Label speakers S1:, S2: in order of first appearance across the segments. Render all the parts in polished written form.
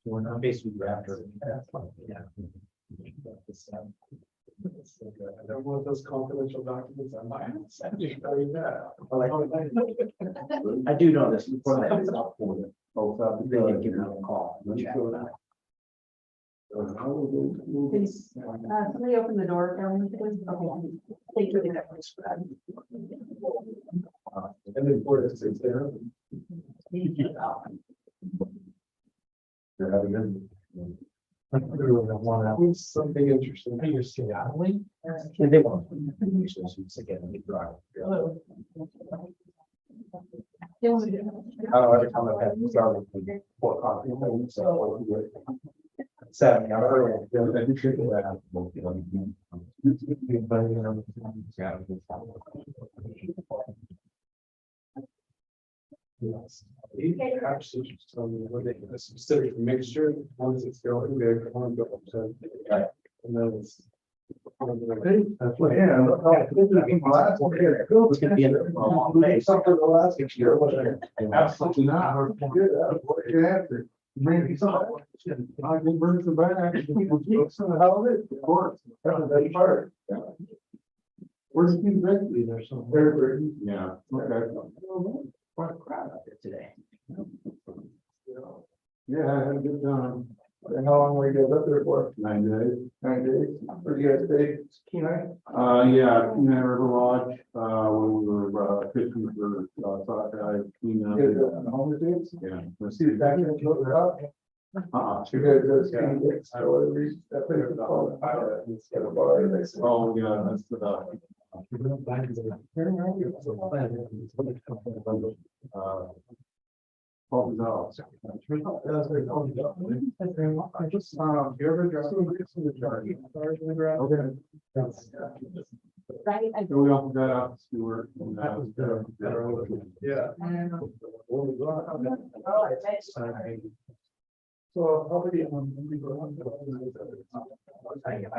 S1: We're not basically after. Yeah.
S2: I don't want those confidential documents on my hands. I
S1: do know this before that. They didn't give me a call.
S3: Please, somebody open the door for me, please. Okay. Thank you.
S2: And then for this, it's there. You're having them. Something interesting.
S1: You're Seattle. And they want. Again, they drive. Every time I've had started for coffee, so. 7 hours.
S2: Actually, just tell me what they, a specific mixture, once it's going there, one go up to. And then it's.
S4: That's what, yeah. Something the last 6 years. Absolutely not. You have to. Maybe something. I can bring the back. How is it? Of course. That's the best part. Where's the directly there somewhere? Yeah. Okay.
S1: What a crowd out there today.
S4: Yeah, I had a good time. And how long were you guys up there for? 9 days. 9 days. Where you guys stay? Kenai? Yeah, Kenai River Lodge, when we were, fishing for, sockeye, Kenai. Home days? Yeah. See the back of the boat? You guys go skiing days, so whatever you, that place is called. Get a bar, they say. Oh, yeah, that's the. What was that? I just, you ever drive in the jar? Okay.
S3: Right.
S4: So we all got out to Stewart. And,
S2: That was good. Yeah.
S4: So probably,
S1: I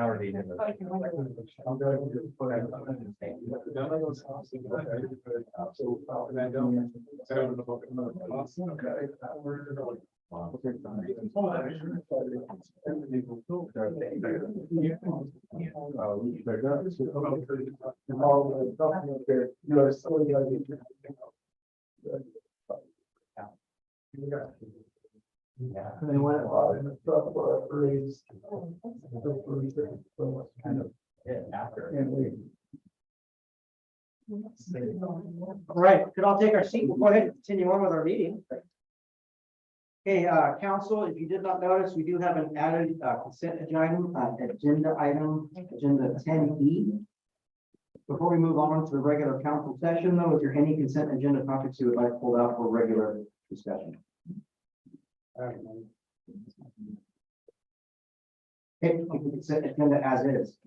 S1: already did.
S4: I'm going to put
S2: None of those houses. So, and I don't know about the cost. Okay.
S1: Yeah.
S4: And they went out in the truck for a raise.
S1: Kind of after.
S4: And we.
S5: All right, could all take our seat? We'll go ahead and continue on with our meeting. Okay, council, if you did not notice, we do have an added consent agenda item, agenda 10E. Before we move on to the regular council session, though, is there any consent agenda topics you would like pulled out for regular discussion? Okay, consent agenda as is.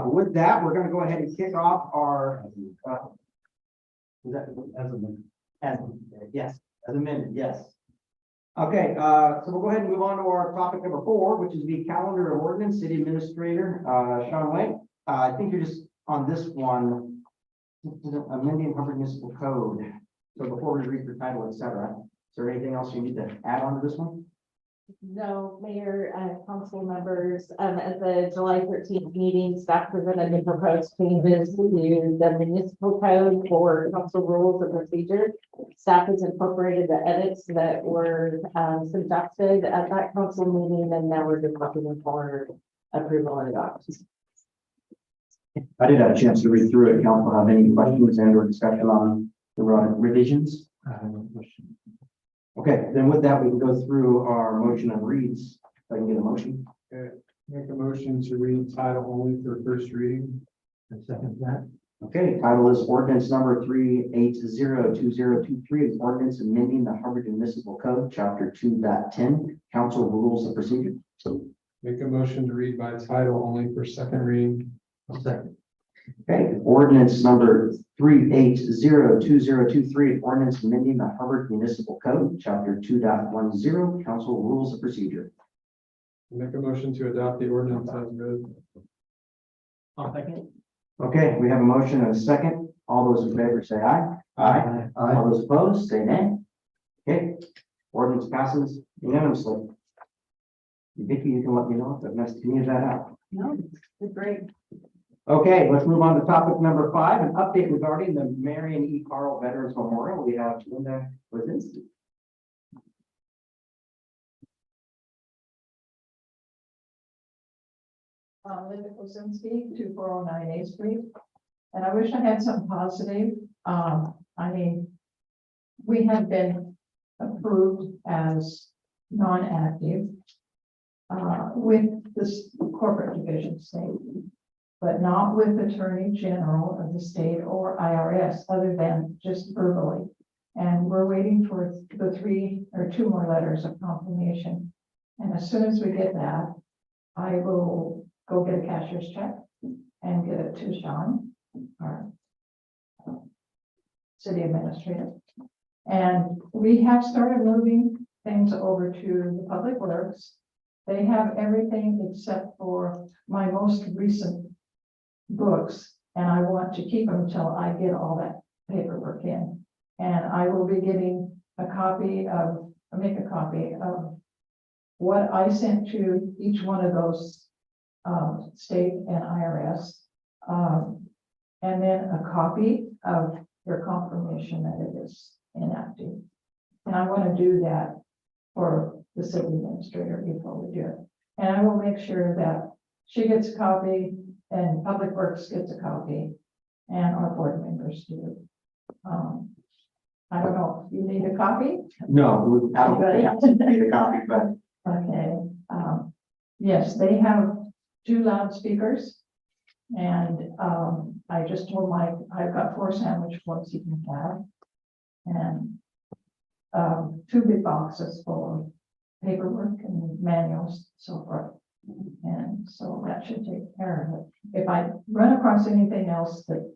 S5: With that, we're going to go ahead and kick off our. Yes, as amended, yes. Okay, so we'll go ahead and move on to our topic number 4, which is the calendar of ordinance, city administrator, Sean White. I think you're just on this one, amending Hubbard Municipal Code. So before we read the title, etc., is there anything else you need to add on to this one?
S3: No, Mayor, council members, at the July 13th meeting, staff presented the proposed changes to the municipal code for council rules and procedure. Staff has incorporated the edits that were suggested at that council meeting, and now we're just looking for approval and adoption.
S5: I did have a chance to read through it. Council have any questions and or discussion on the revisions?
S1: I have no question.
S5: Okay, then with that, we can go through our motion and reads. If I can get a motion.
S2: Make a motion to read title only for first reading.
S1: And second that.
S5: Okay, title is ordinance number 3802023, is ordinance amending the Hubbard Municipal Code, chapter 2.10, council rules of procedure. So,
S2: Make a motion to read by title only for second reading.
S1: Second.
S5: okay, ordinance number 3802023, ordinance amending the Hubbard Municipal Code, chapter 2.10, council rules of procedure.
S2: Make a motion to adopt the ordinance as read.
S1: Second.
S5: Okay, we have a motion and a second. All those in favor say aye. Aye. All those opposed, say nay. Okay, ordinance passes unanimously. Vicky, you can let me know if I've messed any of that up.
S3: No, it's great.
S5: Okay, let's move on to topic number 5, an update regarding the Marion E. Carl Veterans Memorial. We have Linda Wazinski.
S6: Linda Kosinski, 2409 A Street. And I wish I had something positive. I mean, we have been approved as non-active with this corporate division state, but not with Attorney General of the state or IRS, other than just verbally. And we're waiting for the 3 or 2 more letters of confirmation. And as soon as we get that, I will go get a cashier's check and get it to Sean, our city administrator. And we have started moving things over to the Public Works. They have everything except for my most recent books, and I want to keep them until I get all that paperwork in. And I will be getting make a copy of what I sent to each one of those state and IRS, and then a copy of their confirmation that it is inactive. And I want to do that for the city administrator before we do it. And I will make sure that she gets a copy and Public Works gets a copy and our board members do. I don't know, you need a copy?
S5: No, I don't need a copy, but
S6: Okay, yes, they have 2 loudspeakers. And I just told Mike, I've got 4 sandwich boards he can have. And 2 big boxes full of paperwork and manuals, so forth. And so that should take care of it. If I run across anything else that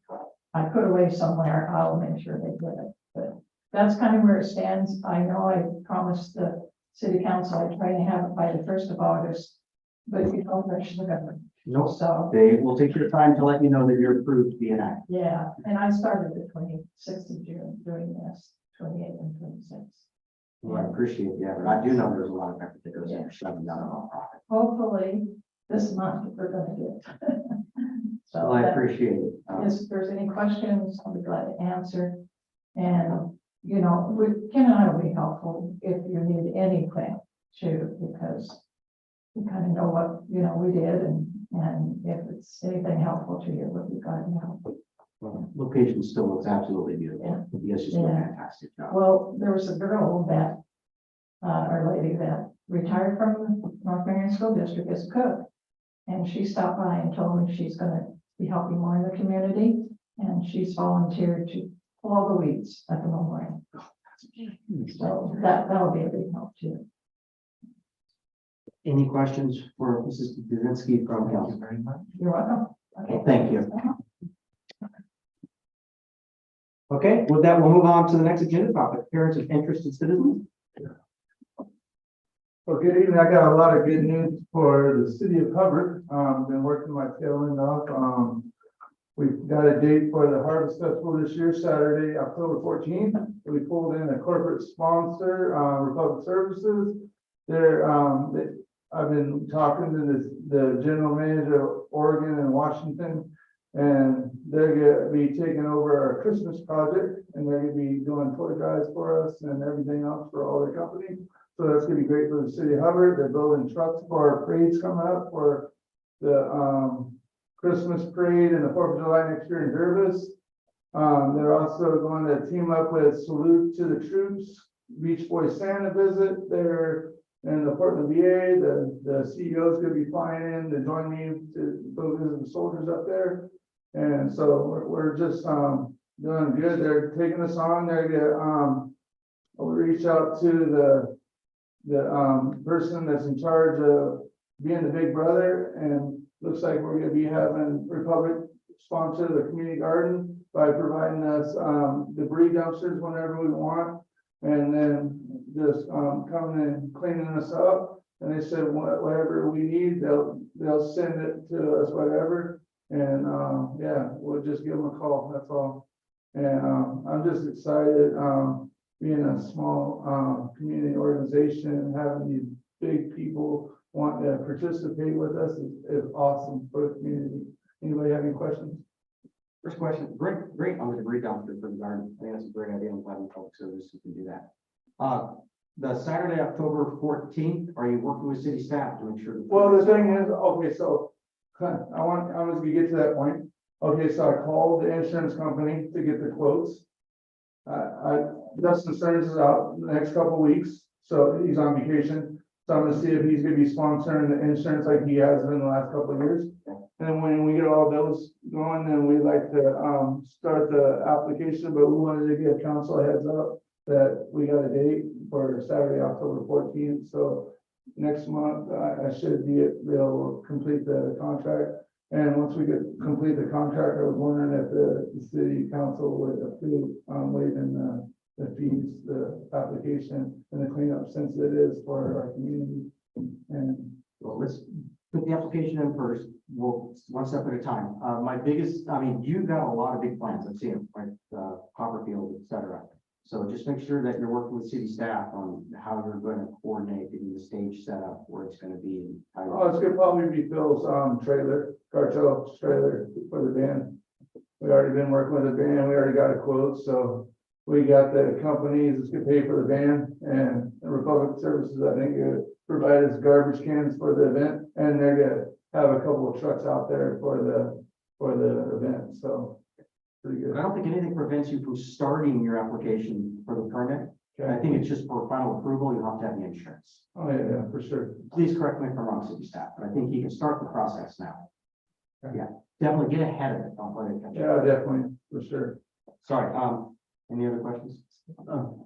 S6: I put away somewhere, I'll make sure they get it. But that's kind of where it stands. I know I promised the city council I'd try to have it by the 1st of August, but you don't rush the government.
S5: nope,
S6: So,
S5: they will take your time to let you know that you're approved to be inactive.
S6: yeah, and I started the 26th of June doing this, 28th and 26th.
S5: Well, I appreciate the effort. I do know there's a lot of effort that goes into shutting down a nonprofit.
S6: Hopefully, this month we're gonna get. So
S5: Well, I
S6: that-
S5: appreciate it.
S6: if there's any questions, I'll be glad to answer. And, you know, Ken and I will be helpful if you need anything too, because we kind of know what, we did and if it's anything helpful to you, we'll be glad to help.
S5: Well, location still looks absolutely beautiful. You guys just did a
S6: Yeah.
S5: fantastic job.
S6: Well, there was a girl that, or lady that retired from the North Marion School District as a cook. And she stopped by and told me she's gonna be helping more in the community. And she's volunteered to pull all the weeds at the memorial. So that'll be a big help too.
S5: Any questions for Mrs. Buzinski from council?
S1: very much.
S6: You're welcome. Okay.
S5: Thank you. Okay, with that, we'll move on to the next agenda topic, appearance of interested citizens.
S4: Well, good evening. I got a lot of good news for the city of Hubbard. Been working my tail end off. We've got a date for the Harvest Festival this year, Saturday, October 14th. We pulled in a corporate sponsor, Republic Services. I've been talking to the general manager of Oregon and Washington, and they're gonna be taking over our Christmas project, and they're gonna be doing toy drives for us and everything else for all the companies. So that's gonna be great for the city of Hubbard. They're building trucks for our parades coming up for the Christmas parade and the 4th of July next year in Jervis. They're also going to team up with Salute to the Troops, Beach Boy Santa visit there in the Portland VA. The CEO is going to be flying in to join me to go visit the soldiers up there. And so we're just doing good. They're taking us on. They're going to reach out to the person that's in charge of being the big brother, and looks like we're going to be having Republic sponsor the community garden by providing us debris dumpsters whenever we want, and then just coming and cleaning us up. And they said whatever we need, they'll send it to us, whatever. And yeah, we'll just give them a call. That's all. And, I'm just excited, being a small, community organization, having these big people want to participate with us is awesome for the community. Anybody have any questions?
S5: First question, great on the debris dumpster for the garden. I think that's a great idea. I'm glad the public service can do that. The Saturday, October 14th, are you working with city staff to make sure?
S4: Well, the thing is, okay, so, I was gonna get to that point. Okay, so I called the insurance company to get the quotes. Dustin Stearns is out the next couple of weeks, so he's on vacation. So I'm gonna see if he's gonna be sponsoring the insurance like he has in the last couple of years. And then when we get all those going, then we'd like to, start the application, but we wanted to give council a heads up that we got a date for Saturday, October 14th. So next month, I should be able to complete the contract. And once we complete the contract, I was wondering if the city council would approve, waiving the fees, the application and the cleanup, since it is for our community. And
S5: Well, let's put the application in first. We'll one step at a time. My biggest, I mean, you've got a lot of big plans. I've seen them, like Copperfield, et cetera. So just make sure that you're working with city staff on how you're going to coordinate getting the stage set up, where it's going to be. And how you're-
S4: oh, it's gonna probably be Phil's, trailer, cartel trailer for the band. We already been working with the band. We already got a quote, so we got the companies that's gonna pay for the band, and Republic Services, I think, provide us garbage cans for the event, and they're gonna have a couple of trucks out there for the event, so pretty
S5: But
S4: good.
S5: I don't think anything prevents you from starting your application for the permit. I think it's just for final approval, you have to have the insurance.
S4: Oh, yeah, for sure.
S5: Please correct me if I'm wrong, city staff, but I think you can start the process now.
S4: Okay.
S5: Yeah, definitely get ahead of it. Don't let it catch you.
S4: Yeah, definitely, for sure.
S5: Sorry, any other questions?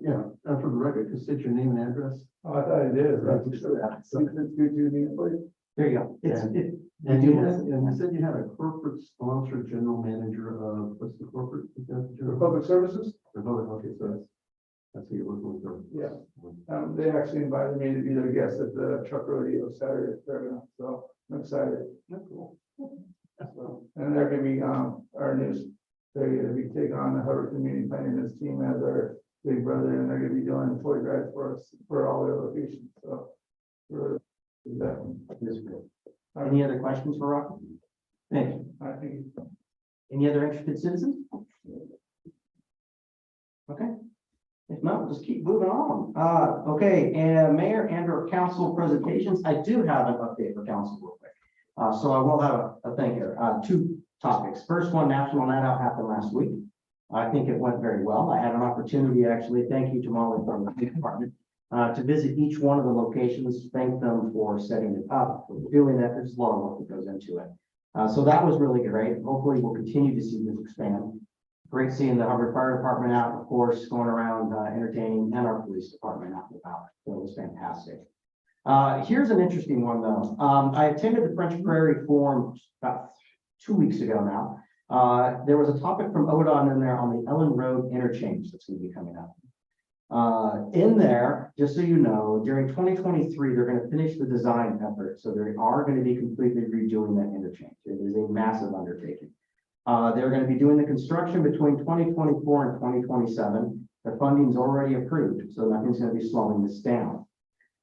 S7: Yeah, for the record, just state your name and address.
S4: Oh, I thought it is. That's for sure. 662 please.
S5: There you go. It's,
S7: Yeah.
S5: it,
S7: And
S5: we
S7: you
S5: do
S7: had,
S5: this.
S7: and you said you had a corporate sponsor, general manager of, what's the corporate? Is that the general-
S4: Republic Services?
S7: Republic, okay, so that's who you're working with.
S4: Yeah. They actually invited me to be their guest at the truck rodeo Saturday, so I'm excited.
S5: Cool.
S4: So, and they're gonna be, our news, they're gonna be taking on the Hubbard Community Planning this team as our big brother, and they're gonna be doing toy drives for us, for all their locations, so. We're, that,
S5: This is great. Any other questions for Rocky? Thank you.
S4: I think,
S5: Any other interested citizens? Okay. If not, we'll just keep moving on. Okay, and mayor and or council presentations. I do have an update for council real quick. So I will have a thing here. Two topics. First one, National Night Out happened last week. I think it went very well. I had an opportunity, actually, thank you to Molly from the police department, to visit each one of the locations, thank them for setting it up, for doing that. There's a lot of work that goes into it. So that was really great. Hopefully we'll continue to see this expand. Great seeing the Hubbard Fire Department out, of course, going around entertaining, and our police department out and about. So it was fantastic. Here's an interesting one though. I attended the French Prairie Forum about 2 weeks ago now. There was a topic from ODOT in there on the Ellen Road interchange that's going to be coming up. In there, just so you know, during 2023, they're going to finish the design effort. So they are going to be completely redoing that interchange. It is a massive undertaking. They're going to be doing the construction between 2024 and 2027. The funding's already approved, so nothing's going to be slowing this down.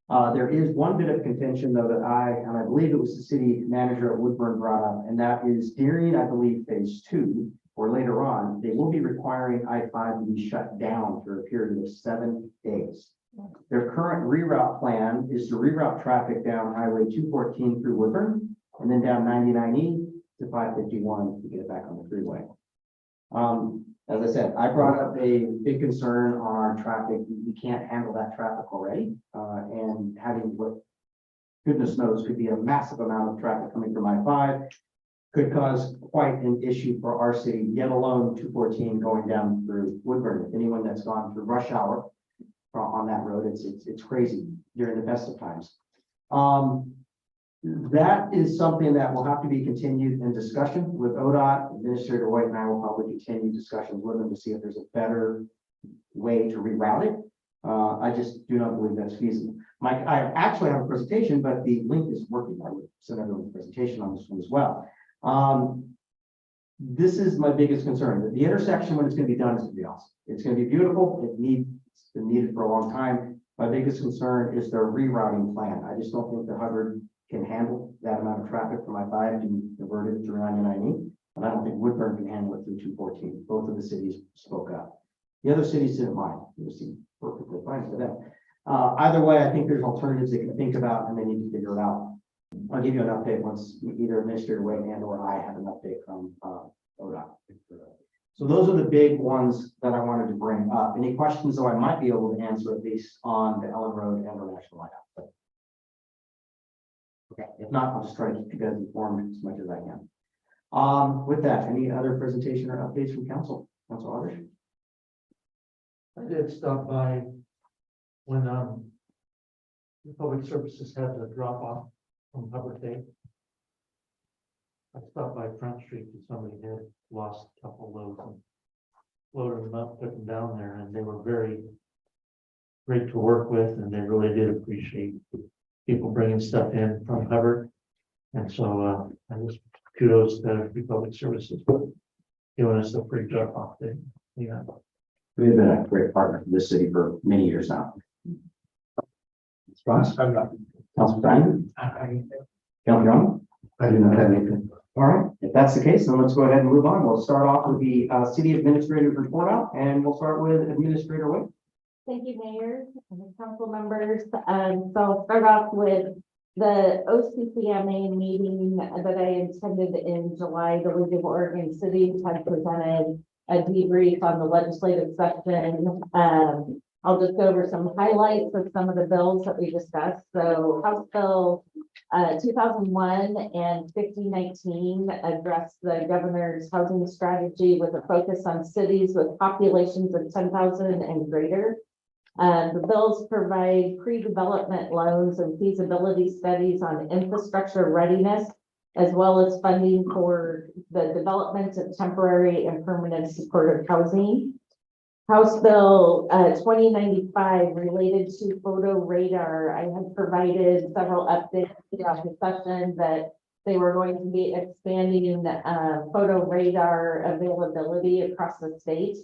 S5: There is one bit of contention though that I believe it was the city manager at Woodburn brought up, and that is during, I believe, phase 2 or later on, they will be requiring I-5 to be shut down for a period of 7 days. Their current reroute plan is to reroute traffic down Highway 214 through Woodburn and then down 99E to 551 to get it back on the freeway. As I said, I brought up a big concern on our traffic. We can't handle that traffic already. And having what goodness knows could be a massive amount of traffic coming from I-5 could cause quite an issue for our city, yet alone 214 going down through Woodburn. If anyone that's gone through rush hour on that road, it's crazy during the best of times. That is something that will have to be continued in discussion with ODOT. Administrator White and I will probably continue discussions with them to see if there's a better way to reroute it. I just do not believe that's feasible. Mike, I actually have a presentation, but the link is working. I would send everyone a presentation on this one as well. this is my biggest concern. The intersection, when it's gonna be done, is gonna be awesome. It's gonna be beautiful. It's been needed for a long time. My biggest concern is their rerouting plan. I just don't think the Hubbard can handle that amount of traffic from I-5 to convert it to 99E. And I don't think Woodburn can handle it through 214. Both of the cities spoke up. The other cities didn't mind. It was perfectly fine for them. Either way, I think there's alternatives they can think about and they need to figure it out. I'll give you an update once either Administrator Wade and or I have an update from ODOT. So those are the big ones that I wanted to bring up. Any questions, though, I might be able to answer at least on the Ellen Road and the National Line. Okay, if not, I'll just try to keep you guys informed as much as I can. With that, any other presentation or updates from council? Council Others?
S8: I did stop by when the public services had the drop off from Hubbard Day. I stopped by Front Street and somebody had lost a couple loads and loaded them up, took them down there, and they were very great to work with, and they really did appreciate people bringing stuff in from Hubbard. And so I just kudos to the public services for giving us a free drop off day. Yeah.
S5: We've been a great partner for this city for many years now. Ross?
S1: I'm not.
S5: Council Diamond? Council Young?
S7: I do not have anything.
S5: All right, if that's the case, then let's go ahead and move on. We'll start off with the city administrator's report out, and we'll start with Administrator Wade.
S3: Thank you, Mayor and council members. So I'll start off with the OCCMA meeting that I attended in July. The League of Oregon Cities had presented a debrief on the legislative session. I'll just go over some highlights of some of the bills that we discussed. So House Bill 2001 and 5019 addressed the governor's housing strategy with a focus on cities with populations of 10,000 and greater. The bills provide pre-development loans and feasibility studies on infrastructure readiness, as well as funding for the development of temporary and permanent supportive housing. House Bill 2095 related to photo radar. I had provided several updates throughout the session that they were going to be expanding photo radar availability across the state.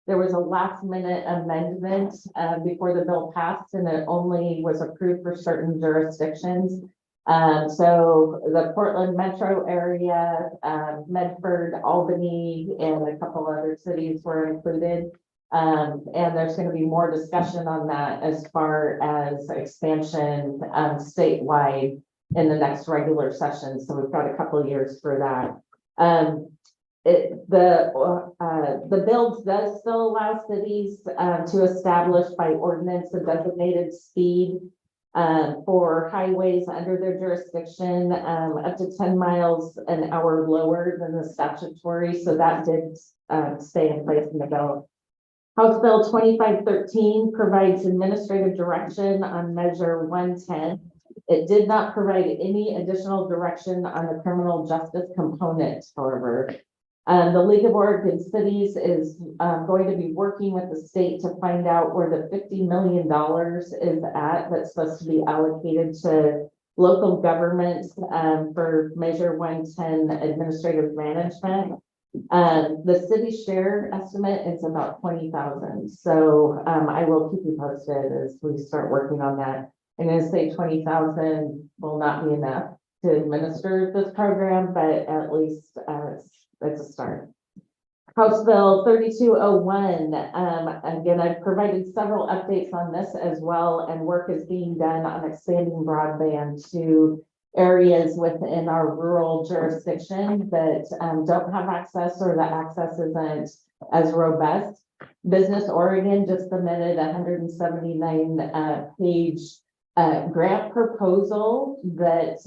S3: There was a last minute amendment before the bill passed, and it only was approved for certain jurisdictions. So the Portland metro area, Medford, Albany, and a couple other cities were included. And there's going to be more discussion on that as far as expansion statewide in the next regular session. So we've got a couple of years for that. The bill does still allow cities to establish by ordinance a designated speed for highways under their jurisdiction up to 10 miles an hour lower than the statutory. So that did stay in place in the bill. House Bill 2513 provides administrative direction on Measure 110. It did not provide any additional direction on the criminal justice component, however. The League of Oregon Cities is going to be working with the state to find out where the $50 million is at that's supposed to be allocated to local governments for Measure 110 administrative management. The city share estimate is about 20,000. So I will keep you posted as we start working on that. I'm going to say 20,000 will not be enough to administer this program, but at least it's a start. House Bill 3201. Again, I've provided several updates on this as well, and work is being done on expanding broadband to areas within our rural jurisdiction that don't have access or the access isn't as robust. Business Oregon just submitted a 179 page grant proposal that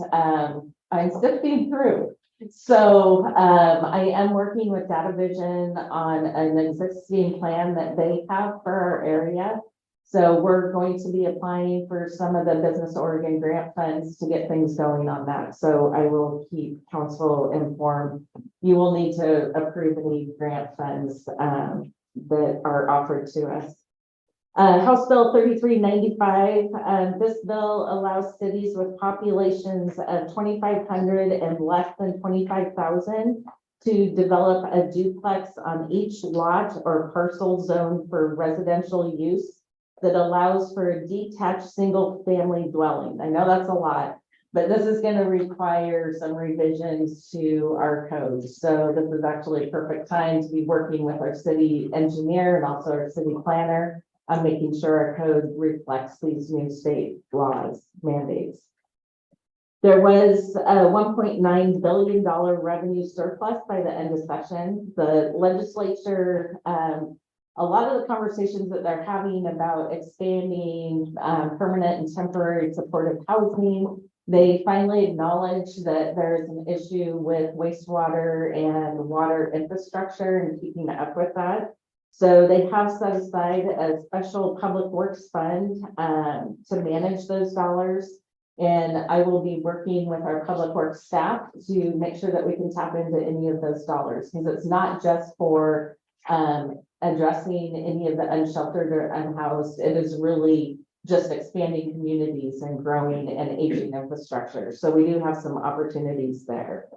S3: I'm sifting through. So I am working with DataVision on an existing plan that they have for our area. So we're going to be applying for some of the Business Oregon grant funds to get things going on that. So I will keep council informed. You will need to approve any grant funds that are offered to us. House Bill 3395. This bill allows cities with populations of 2,500 and less than 25,000 to develop a duplex on each lot or parcel zone for residential use that allows for a detached single-family dwelling. I know that's a lot, but this is going to require some revisions to our code. So this is actually a perfect time to be working with our city engineer and also our city planner on making sure our code reflects these new state laws mandates. There was a $1.9 billion revenue surplus by the end of session. The legislature, a lot of the conversations that they're having about expanding permanent and temporary supportive housing, they finally acknowledge that there's an issue with wastewater and water infrastructure and keeping up with that. So they have set aside a special public works fund to manage those dollars. And I will be working with our public works staff to make sure that we can tap into any of those dollars, because it's not just for addressing any of the unsheltered or unhoused. It is really just expanding communities and growing and aging infrastructure. So we do have some opportunities there.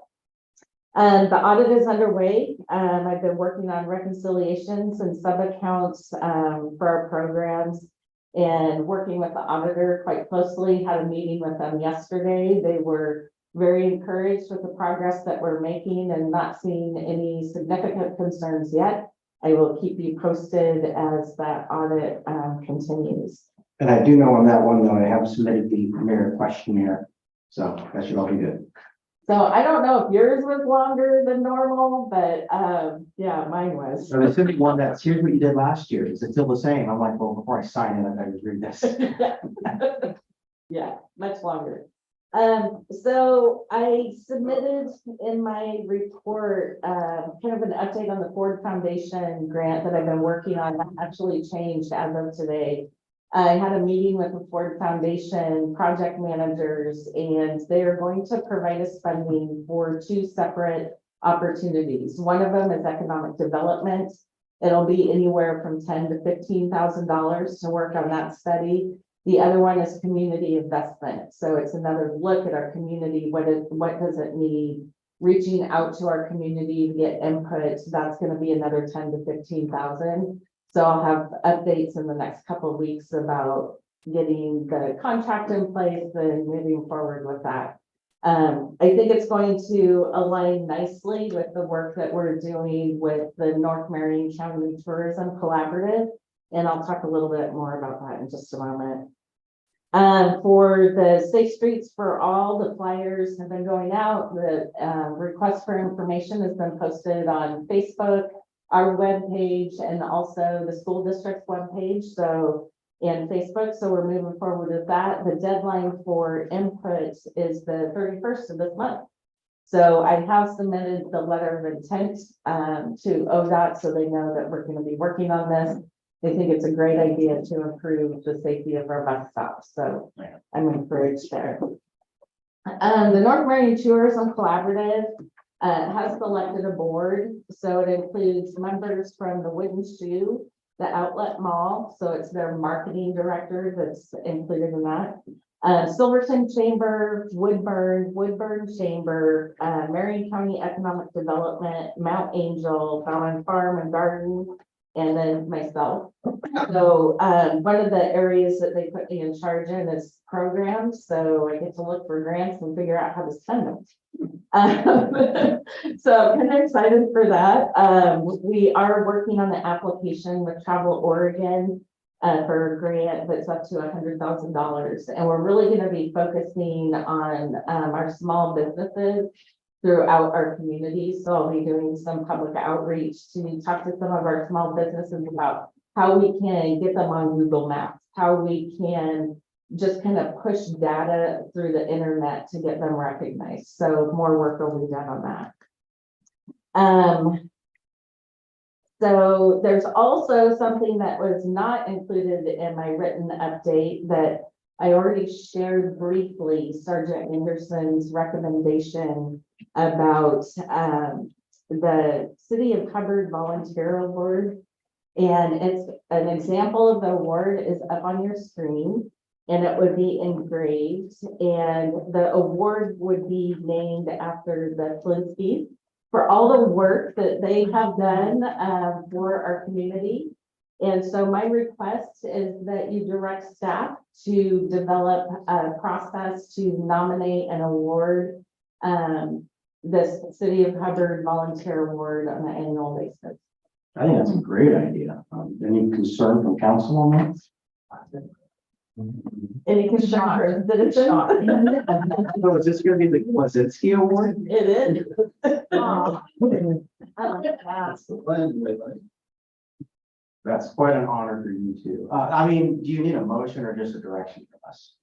S3: The audit is underway. I've been working on reconciliations and sub-accounts for our programs and working with the auditor quite closely. Had a meeting with them yesterday. They were very encouraged with the progress that we're making and not seeing any significant concerns yet. I will keep you posted as that audit continues.
S5: And I do know on that one, though, I have submitted the premier questionnaire, so that should all be good.
S3: So I don't know if yours was longer than normal, but yeah, mine was.
S5: So they sent me one that's, here's what you did last year. Is it still the same? I'm like, well, before I sign it, I better read this.
S3: Yeah, much longer. So I submitted in my report, kind of an update on the Ford Foundation grant that I've been working on. That actually changed as of today. I had a meeting with the Ford Foundation project managers, and they are going to provide us funding for two separate opportunities. One of them is economic development. It'll be anywhere from $10,000 to $15,000 to work on that study. The other one is community investment. So it's another look at our community. What does it need? Reaching out to our community to get input. That's going to be another $10,000 to $15,000. So I'll have updates in the next couple of weeks about getting the contract in place and moving forward with that. I think it's going to align nicely with the work that we're doing with the North Marion County Tourism Collaborative. And I'll talk a little bit more about that in just a moment. For the Safe Streets for All, the flyers have been going out. The request for information has been posted on Facebook, our webpage, and also the school district's webpage. So, and Facebook. So we're moving forward with that. The deadline for input is the 31st of this month. So I have submitted the letter of intent to ODOT so they know that we're going to be working on this. They think it's a great idea to improve the safety of our bus stops. So I'm encouraged there. The North Marion Tourism Collaborative has selected a board. So it includes members from the Wooden Shoe, the Outlet Mall. So it's their marketing director that's included in that. Silverton Chamber, Woodburn Chamber, Marion County Economic Development, Mount Angel, Bowen Farm and Garden, and then myself. So one of the areas that they put me in charge in is programs. So I get to look for grants and figure out how to spend them. So I'm kind of excited for that. We are working on the application with Travel Oregon for a grant that's up to $100,000. And we're really going to be focusing on our small businesses throughout our community. So I'll be doing some public outreach to talk to some of our small businesses about how we can get them on Google Maps, how we can just kind of push data through the internet to get them recognized. So more work will be done on that. So there's also something that was not included in my written update that I already shared briefly, Sergeant Anderson's recommendation about the City of Hubbard Volunteer Award. And it's an example of the award is up on your screen, and it would be engraved, and the award would be named after the Flinskies. for all the work that they have done, for our community. And so my request is that you direct staff to develop a process to nominate and award, this City of Hubbard Volunteer Award on an annual basis.
S5: I think that's a great idea. Any concern from council on that?
S3: Any concern for citizens?
S5: So is this gonna be the Kwasinski Award?
S3: It is. Oh, I like that.
S5: That's quite an honor for you too. I mean, do you need a motion or just a direction from us?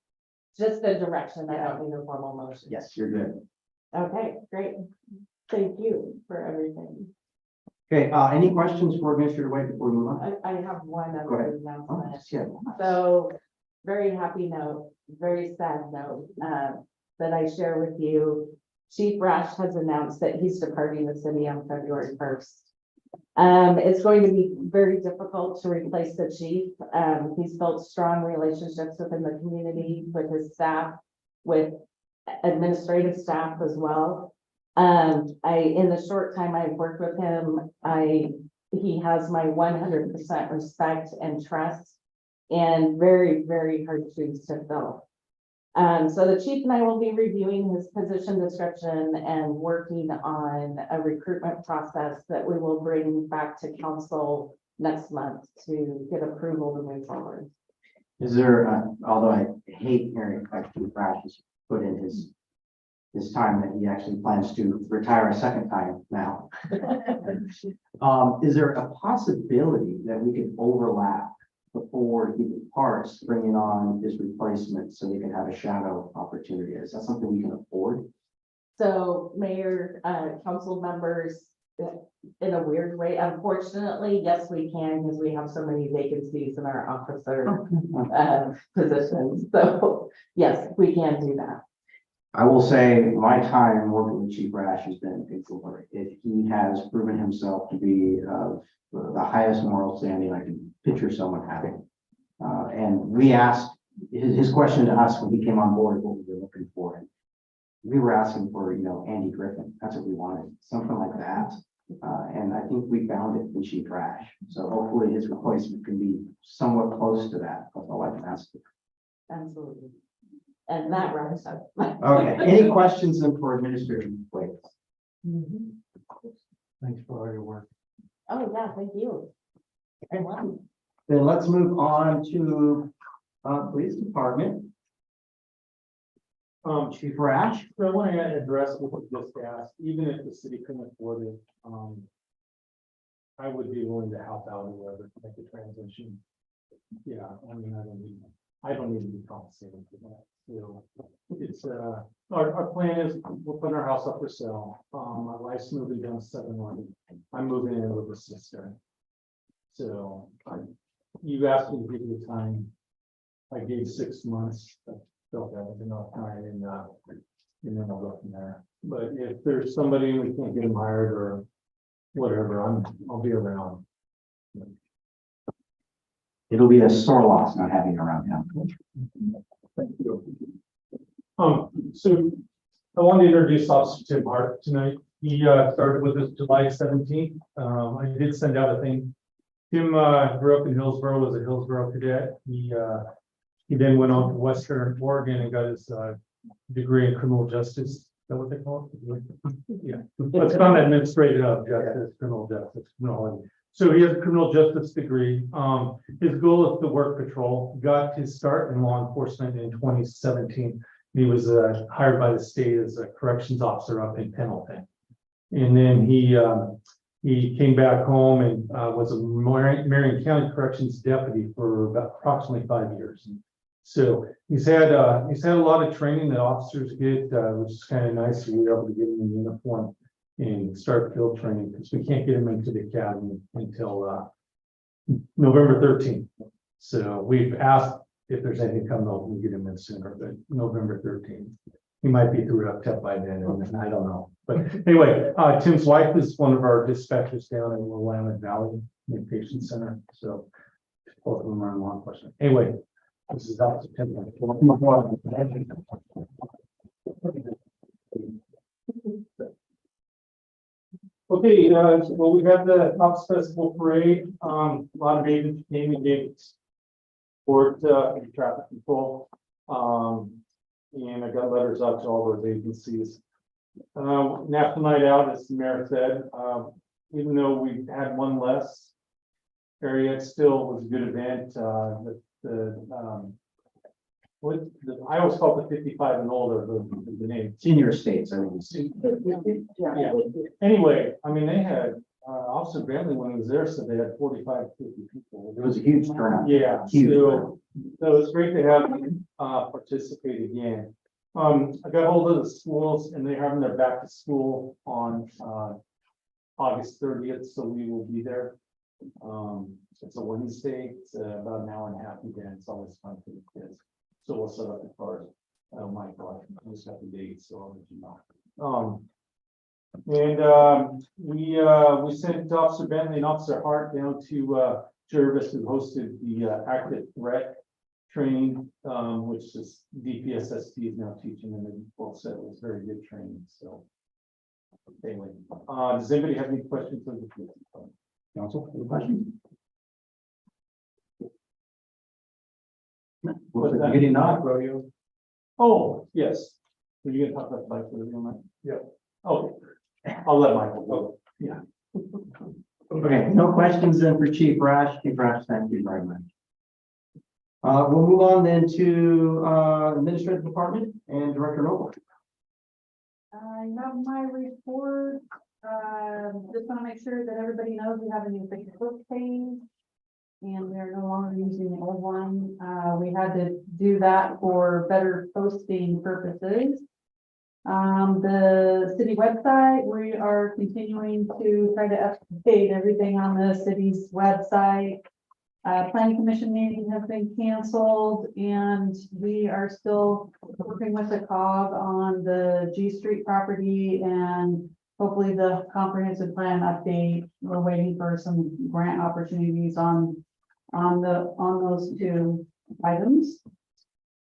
S3: Just the direction, I don't need a formal motion.
S5: Yes, you're good.
S3: Okay, great. Thank you for everything.
S5: Okay, any questions for Administrator White before we move on?
S3: I have one
S5: Go ahead.
S3: other announcement.
S5: Yeah.
S3: So, very happy note, very sad note, that I share with you. Chief Rash has announced that he's departing the city on February 1st. It's going to be very difficult to replace the chief. He's built strong relationships within the community, with his staff, with administrative staff as well. In the short time I've worked with him, he has my 100% respect and trust, and very, very hard shoes to fill. So the chief and I will be reviewing his position description and working on a recruitment process that we will bring back to council next month to get approval to move forward.
S5: Is there, although I hate hearing Chief Rash has put in his time that he actually plans to retire a second time now. Is there a possibility that we could overlap before he departs, bringing on his replacement so we can have a shadow opportunity? Is that something we can afford?
S3: So mayor, council members, in a weird way, unfortunately, yes, we can, because we have so many vacancies in our officer positions. So yes, we can do that.
S5: I will say my time working with Chief Rash has been exemplary. He has proven himself to be of the highest moral standing I can picture someone having. And we asked, his question to us when he came on board, what we were looking for. And we were asking for, Andy Griffin. That's what we wanted, something like that. And I think we found it in Chief Rash. So hopefully his replacement can be somewhat close to that. That's all I can ask for.
S3: Absolutely. And that wraps up.
S5: Okay, any questions then for administration? Wait.
S8: Thanks for all your work.
S3: Oh, yeah, thank you.
S5: Then let's move on to police department. Chief Rash.
S2: So I want to address what we just asked, even if the city couldn't afford it, I would be willing to help out whoever to make the transition. Yeah, I mean, I don't need to be compensated for that. So it's, our plan is we're putting our house up for sale. My wife's moving down 7-1. I'm moving in with a sister. So you asked me to give you time. I gave 6 months. I felt that was enough time, and then I'll go from there. But if there's somebody we can't get them hired or whatever, I'll be around.
S5: It'll be a sore loss not having you around now.
S2: Thank you. So I wanted to introduce Officer Tim Hart tonight. He started with us July 17th. I did send out a thing. Tim grew up in Hillsborough, was a Hillsborough cadet. He then went on to Western Oregon and got his degree in criminal justice. Is that what they call it? Yeah, it's on administrative justice, criminal justice, criminology. So he has a criminal justice degree. His goal is to work patrol. Got his start in law enforcement in 2017. He was hired by the state as a corrections officer up in Pendleton. And then he came back home and was a Marion County Corrections deputy for about approximately 5 years. So he's had a lot of training that officers get, which is kind of nice. We were able to get him in uniform and start field training because we can't get him into the academy until November 13th. So we've asked if there's anything coming up, we can get him in sooner, but November 13th. He might be through up by then, and I don't know. But anyway, Tim's wife is one of our dispatchers down in Willamette Valley Inpatient Center. So both of them are in law enforcement. Anyway, this is Dr. Tim. Okay, well, we had the Hops Festival Parade, a lot of agents came and gave support, in traffic control. And I got letters out to all those agencies. National Night Out, as the mayor said, even though we had one less area, it still was a good event, I always call it the 55 and older, the name.
S5: Senior estates, I mean.
S2: Yeah, anyway, I mean, they had, Officer Bentley, when he was there, said they had 45, 50 people.
S5: It was a huge turnout.
S2: Yeah,
S5: Huge.
S2: so it's great to have them, participate again. I got hold of the schools and they're having their back to school on, August 30th, so we will be there. It's a Wednesday, it's about an hour and a half event, it's always fun for the kids. So we'll set up the cars. Oh my God, I just got the dates, so I'll let you know. We sent Officer Bentley and Officer Hart down to Jervis, who hosted the active threat training, which is DPSST is now teaching, and they both said it was very good training, so. Anyway, does anybody have any questions of the
S5: Council, any questions?
S2: What's that?
S5: Getting knocked, rodeo.
S2: Oh, yes. Are you gonna talk about bike for the moment? Yeah. Okay, I'll let Michael go. Yeah.
S5: Okay, no questions then for Chief Rash. Chief Rash, thank you very much. We'll move on then to Administrative Department and Director Noble.
S6: I have my report. Just want to make sure that everybody knows we have a new Facebook page. And we are no longer using the old one. We had to do that for better posting purposes. The city website, we are continuing to try to update everything on the city's website. Planning Commission meeting has been canceled and we are still working with the COG on the G Street property and hopefully the comprehensive plan update. We're waiting for some grant opportunities on those two items.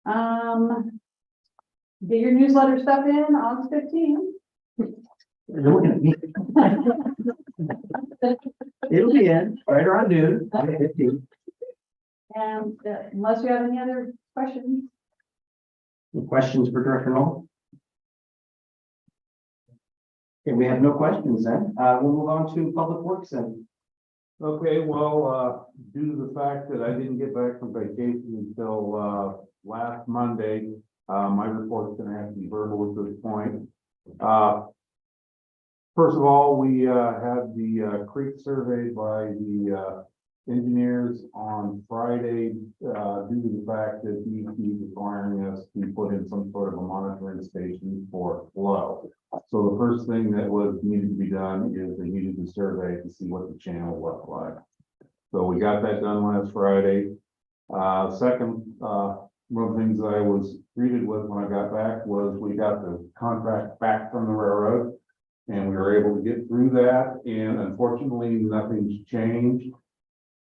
S6: Get your newsletter stuff in August 15th.
S5: You're looking at me. It'll be in right around noon.
S6: And unless you have any other questions.
S5: Any questions for Director Noble? Okay, we have no questions then. We'll move on to Public Works then.
S4: Okay, well, due to the fact that I didn't get back from vacation until, last Monday, my report's gonna have to be verbal at this point. First of all, we, had the, creek surveyed by the, engineers on Friday, due to the fact that DEP is requiring us to put in some sort of a monitoring station for flow. So the first thing that was needed to be done is they needed to survey to see what the channel looked like. So we got that done last Friday. Second, one of the things that I was greeted with when I got back was we got the contract back from the railroad. And we were able to get through that, and unfortunately, nothing's changed.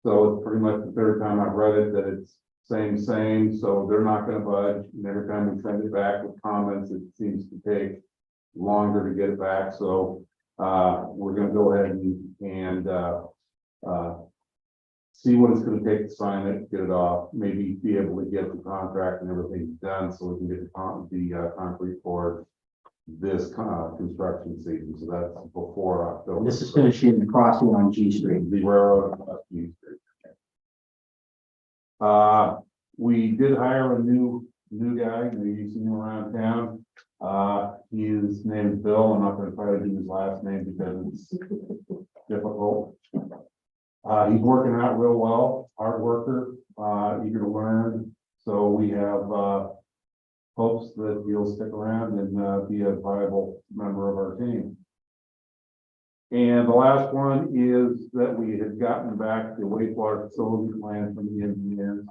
S4: So it's pretty much the third time I've read it that it's same, so they're not gonna budge. And every time we send it back with comments, it seems to take longer to get it back. So we're gonna go ahead and see what it's gonna take to sign it, get it off, maybe be able to get the contract and everything done so we can get the concrete poured this construction season. So that's before October.
S5: This is finishing the crossing on G Street.
S4: The railroad across G Street. We did hire a new guy, you've seen him around town. His name is Bill. I'm not gonna try to do his last name because it's difficult. He's working out real well, hard worker, eager to learn. So we have, hopes that he'll stick around and, be a viable member of our team. And the last one is that we had gotten back the wastewater facility plan from the engineers.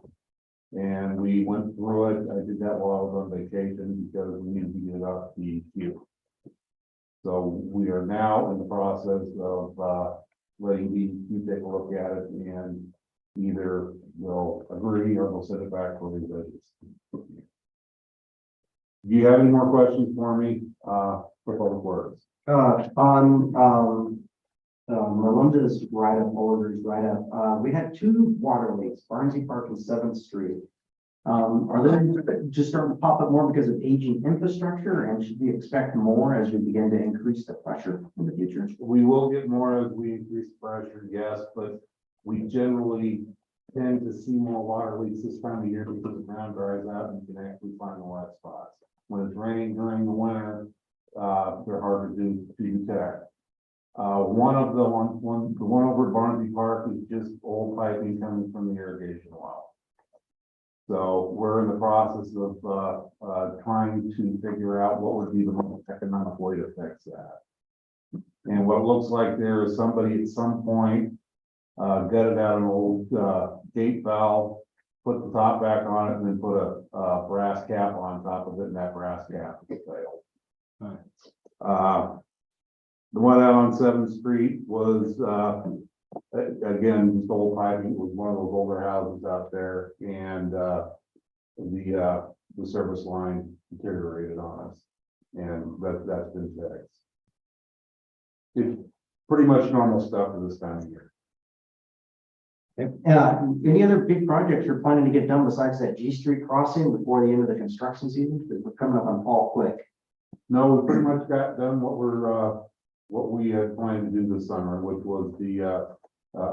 S4: And we went through it. I did that while I was on vacation because we needed to get it off the queue. So we are now in the process of letting you take a look at it and either they'll agree or they'll send it back for revisions. Do you have any more questions for me for Public Works?
S5: On Melinda's right up, Oliver's right up. We had two water leaks, Barnsley Park and Seventh Street. Are they just starting to pop up more because of aging infrastructure, and should we expect more as we begin to increase the pressure in the future?
S4: We will get more as we increase pressure, yes, but we generally tend to see more water leaks this time of year because the ground dries out and you can actually find the wet spots. When it's raining during the winter, they're hard to detect. One of the one over at Barnaby Park is just old piping coming from the irrigation well. So we're in the process of trying to figure out what would be the most economic way to fix that. And what it looks like there is somebody at some point gutted out an old gate valve, put the top back on it, and then put a brass cap on top of it, and that brass cap failed. The one out on 7th Street was again, just old piping. It was one of those older houses out there, and the service line deteriorated on us, and that's been fixed. It's pretty much normal stuff for this time of year.
S5: Any other big projects you're planning to get done besides that G Street crossing before the end of the construction season? Because we're coming up on fall quick.
S4: No, we pretty much got done what we had planned to do this summer, which was the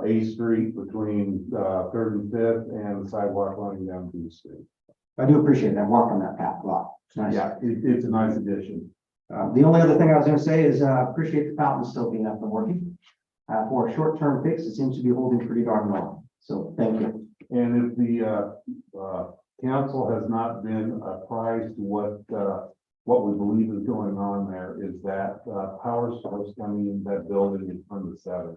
S4: A Street between 3rd and 5th, and the sidewalk running down B Street.
S5: I do appreciate that. Walk on that path a lot. It's nice.
S4: Yeah, it's a nice addition.
S5: The only other thing I was going to say is appreciate the fountain still being up and working. For a short-term fix, it seems to be holding pretty darn well. So thank you.
S4: And if the council has not been apprised to what we believe is going on there, is that power source coming in that building is from the 7th.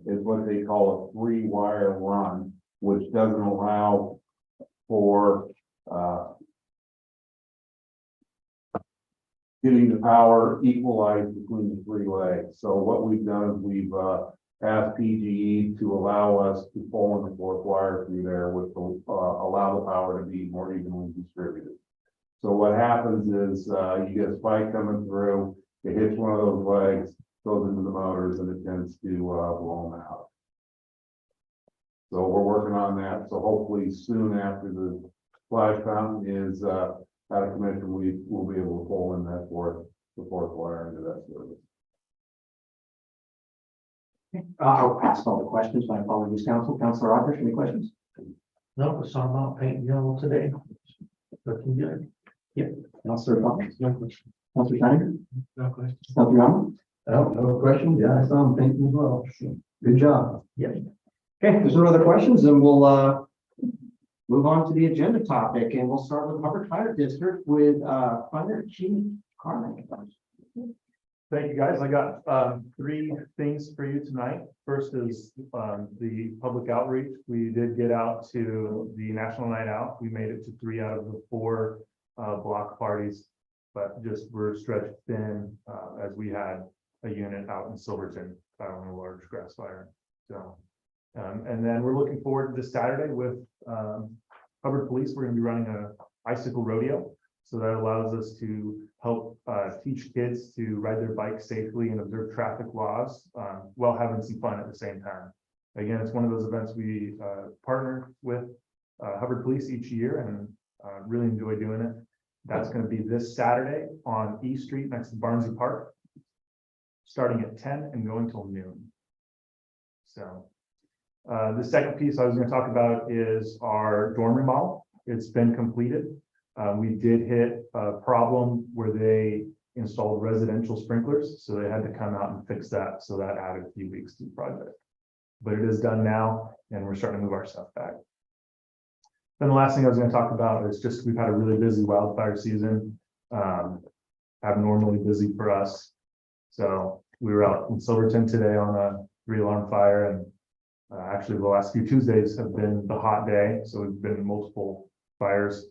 S4: Is what they call a 3-wire run, which doesn't allow for getting the power equalized between the 3 legs. So what we've done is we've asked PGE to allow us to pull in the 4th wire through there, which will allow the power to be more evenly distributed. So what happens is you get a spike coming through, it hits one of those legs, goes into the motors, and it tends to blow them out. So we're working on that. So hopefully soon after the splash fountain is out of commission, we will be able to pull in that 4th wire into that service.
S5: I'll pass all the questions. My apologies, Council. Councilor Rogers, any questions?
S8: No, I saw them out painting yellow today. Looking good.
S5: Councilor Fox?
S8: No question.
S5: Councilor Steiner?
S8: No question.
S5: Councilor Ramos?
S7: No question. Yeah, I saw him painting as well. Good job.
S8: Yeah.
S5: Okay, if there's no other questions, then we'll move on to the agenda topic, and we'll start with Hubbard Fire District with Fire Chief Carmen.
S2: Thank you, guys. I got 3 things for you tonight. First is the public outreach. We did get out to the National Night Out. We made it to 3 out of the 4 block parties, but just we're stretched thin as we had a unit out in Silverton on a large grass fire. So, and then we're looking forward to this Saturday with Hubbard Police. We're going to be running a icicle rodeo. So that allows us to help teach kids to ride their bikes safely and observe traffic laws while having some fun at the same time. Again, it's one of those events we partner with Hubbard Police each year, and really enjoy doing it. That's going to be this Saturday on E Street next to Barnsley Park, starting at 10 and going till noon. So the second piece I was going to talk about is our dorm remodel. It's been completed. We did hit a problem where they installed residential sprinklers, so they had to come out and fix that. So that added a few weeks to the project, but it is done now, and we're starting to move our stuff back. Then the last thing I was going to talk about is just we've had a really busy wildfire season, abnormally busy for us. So we were out in Silverton today on a 3-alarm fire, and actually the last few Tuesdays have been the hot day, so we've been multiple fires.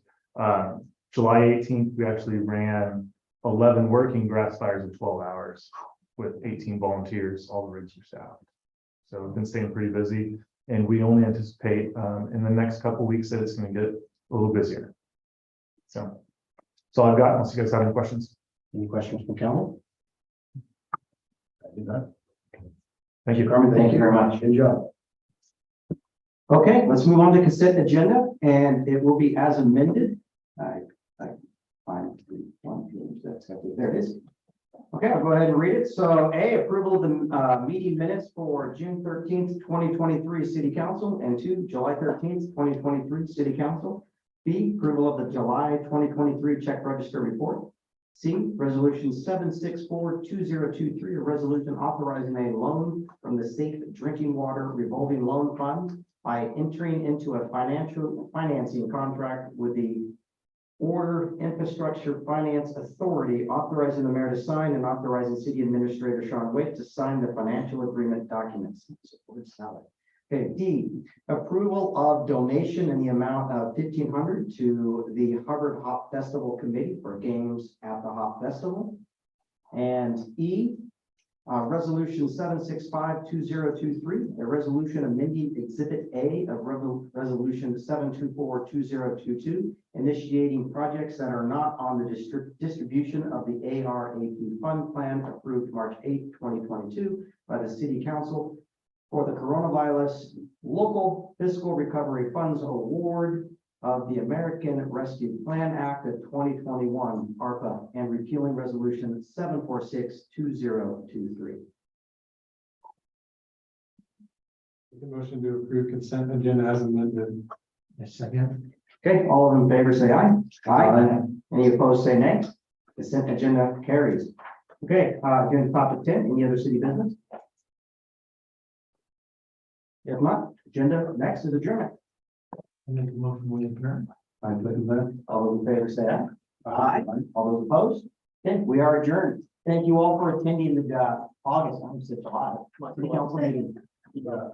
S2: July 18th, we actually ran 11 working grass fires in 12 hours with 18 volunteers. All the rigs are staffed. So we've been staying pretty busy, and we only anticipate in the next couple of weeks that it's going to get a little busier. So that's all I've got, unless you guys have any questions.
S5: Any questions from Calvin? Thank you, Carmen. Thank you very much. Good job. Okay, let's move on to consent agenda, and it will be as amended. I find one page that's got there it is. Okay, I'll go ahead and read it. So A, approval of the meeting minutes for June 13th, 2023 City Council, and 2, July 13th, 2023 City Council. B, approval of the July 2023 check register report. C, resolution 7642023, a resolution authorizing a loan from the Safe Drinking Water Revolving Loan Fund by entering into a financial financing contract with the Order Infrastructure Finance Authority, authorizing the mayor to sign and authorizing city administrator Sean Witt to sign the financial agreement documents. Okay, D, approval of donation in the amount of $1,500 to the Hubbard Hop Festival Committee for games at the Hop Festival. And E, resolution 7652023, a resolution amending Exhibit A of resolution 7242022, initiating projects that are not on the distribution of the ARAP fund plan approved March 8, 2022 by the City Council for the Coronavirus Local Fiscal Recovery Funds Award of the American Rescue Plan Act of 2021, ARPA, and repealing resolution 7462023.
S2: Motion to approve consent agenda as amended.
S8: Second.
S5: Okay, all in favor, say aye. Aye. Any opposed, say nay. Consent agenda carries. Okay, agenda topic 10, any other city business? If not, agenda next is adjournment.
S8: I make a motion we adjourn.
S4: I second that.
S5: All those in favor say aye. Aye. All those opposed? Okay, we are adjourned. Thank you all for attending the August, I'm just July, City Council meeting.
S3: I'm gonna